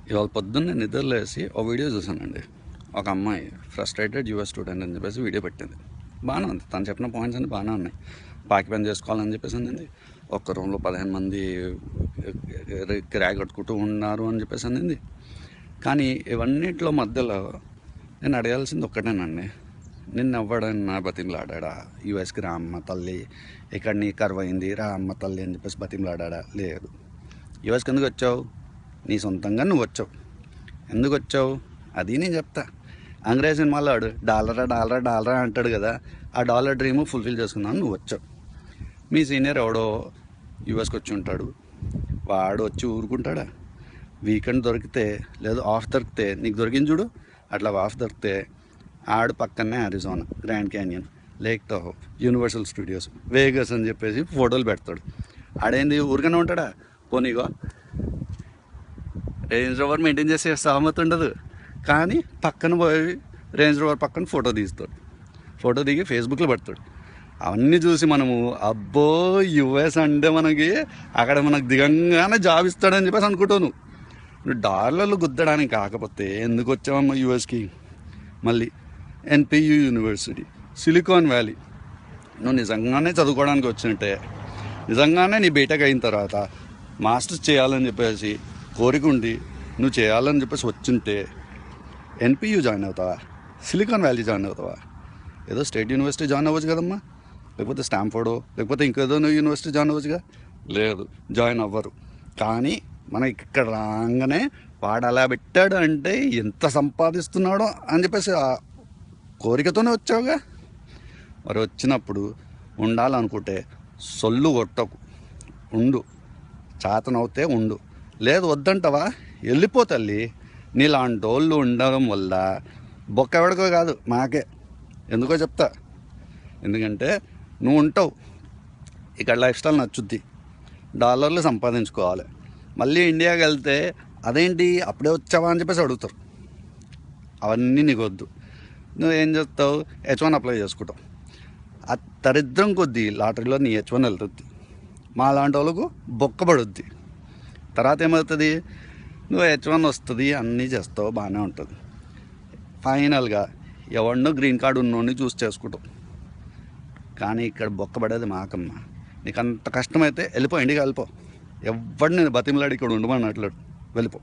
ఇవాళ పొద్దున్నే నిద్రలేసి ఒక వీడియో చూసానండి. ఒక అమ్మాయి ఫ్రస్ట్రేటెడ్ యూఎస్ స్టూడెంట్ అని చెప్పేసి వీడియో పెట్టింది. బాగానే ఉంది, తను చెప్పిన పాయింట్స్ అన్ని బాగానే ఉన్నాయి. పాకి పని చేసుకోవాలని చెప్పేసి అనింది. ఒక్క రూమ్లో 15 మంది కిరాయి కట్టుకుంటూ ఉన్నారు అని చెప్పేసి అనింది. కానీ ఇవన్నిట్లో మధ్యలో నేను అడగాల్సింది ఒక్కటేనండి. నిన్నెవ్వడన్నా బతిమలాడా యూఎస్కి రా అమ్మ తల్లి, ఇక్కడ నీ కరువైంది రా అమ్మ తల్లి అని చెప్పేసి బతిమలాడా? లేదు. యూఎస్కి ఎందుకు వచ్చావు? నీ సొంతంగా నువ్వు వచ్చావు. ఎందుకు వచ్చావు అది నేను చెప్తా. అంగ్రేజ్ సినిమాలో ఆడు డాలరా డాలరా డాలరా అంటాడు కదా, ఆ డాలర్ డ్రీమ్ ఫుల్ఫిల్ చేసుకున్నాను నువ్వు వచ్చావు. మీ సీనియర్ ఎవడో యూఎస్కి వచ్చి ఉంటాడు, వాడు వచ్చి ఊరుకుంటాడా? వీకెండ్ దొరికితే లేదు ఆఫ్ దొరికితే, నీకు దొరికింది చూడు అట్లా ఆఫ్ దొరికితే ఆడు పక్కనే Arizona, grand canyon, lake టాహో, universal studios, Vegas అని చెప్పేసి ఫోటోలు పెడతాడు. ఆడేంది ఊరికనే ఉంటాడా? పోనీగో రేంజ్ రోవర్ మెయింటైన్ చేసే సహమతి ఉండదు, కానీ పక్కన పోయి రేంజ్ రోవర్ పక్కన ఫోటో తీస్తాడు. ఫోటో దిగి ఫేస్బుక్లో పెడతాడు. అవన్నీ చూసి మనము అబ్బో యుఎస్ అంటే మనకి అక్కడ మనకు దిగంగానే జాబ్ ఇస్తాడని చెప్పేసి అనుకుంటాను. నువ్వు డాలర్లు గుద్దడానికి కాకపోతే ఎందుకు వచ్చావమ్మా యూఎస్కి? మళ్ళీ ఎన్పియు యూనివర్సిటీ, సిలికాన్ వ్యాలీ, నువ్వు నిజంగానే చదువుకోవడానికి వచ్చినట్టే, నిజంగానే నీ బీటెక్ అయిన తర్వాత మాస్టర్స్ చేయాలని చెప్పేసి కోరిక ఉండి నువ్వు చేయాలని చెప్పేసి వచ్చుంటే ఎన్పియు జాయిన్ అవుతావా? సిలికాన్ వ్యాలీ జాయిన్ అవుతావా? ఏదో స్టేట్ యూనివర్సిటీ జాయిన్ అవ్వచ్చు కదమ్మా, లేకపోతే స్టాంఫోర్డో లేకపోతే ఇంకేదో యూనివర్సిటీ జాయిన్ అవ్వచ్చుగా. లేదు, జాయిన్ అవ్వరు. కానీ మనకి ఇక్కడ రాగానే వాడు అలా పెట్టాడు అంటే ఎంత సంపాదిస్తున్నాడో అని చెప్పేసి ఆ కోరికతోనే వచ్చావుగా. మరి వచ్చినప్పుడు ఉండాలనుకుంటే సొల్లు కొట్టకు, ఉండు. చేతనవుతే ఉండు, లేదు వద్దంటావా వెళ్ళిపో తల్లి. నీలాంటి వాళ్ళు ఉండడం వల్ల బొక్క ఎవడికో కాదు మాకే. ఎందుకో చెప్తా. ఎందుకంటే నువ్వు ఉంటావు ఇక్కడ, లైఫ్ స్టైల్ నచ్చుద్ది, డాలర్లు సంపాదించుకోవాలి. మళ్ళీ ఇండియాకి వెళ్తే అదేంటి అప్పుడే వచ్చావా అని చెప్పేసి అడుగుతారు. అవన్నీ నీకు వద్దు. నువ్వేం చేస్తావు? H1 అప్లై చేసుకుంటావు. ఆ దరిద్రం కొద్దీ లాటరీలో నీ H1 వెళ్తుంది. మా లాంటి వాళ్ళకు బొక్కబడుద్ది. తర్వాత ఏమవుతుంది? నువ్వు H1 వస్తుంది, అన్నీ చేస్తావు, బాగానే ఉంటుంది. ఫైనల్గా ఎవరినో గ్రీన్ కార్డు ఉన్నోడిని చూస్ చేసుకుంటావు. కానీ ఇక్కడ బొక్కబడేది మాకమ్మ. నీకు అంత కష్టమైతే వెళ్ళిపో, ఇండికి వెళ్ళిపో. ఎవడు నేను బతిమలాడి ఇక్కడ ఉండమన్నట్లు వెళ్ళిపో.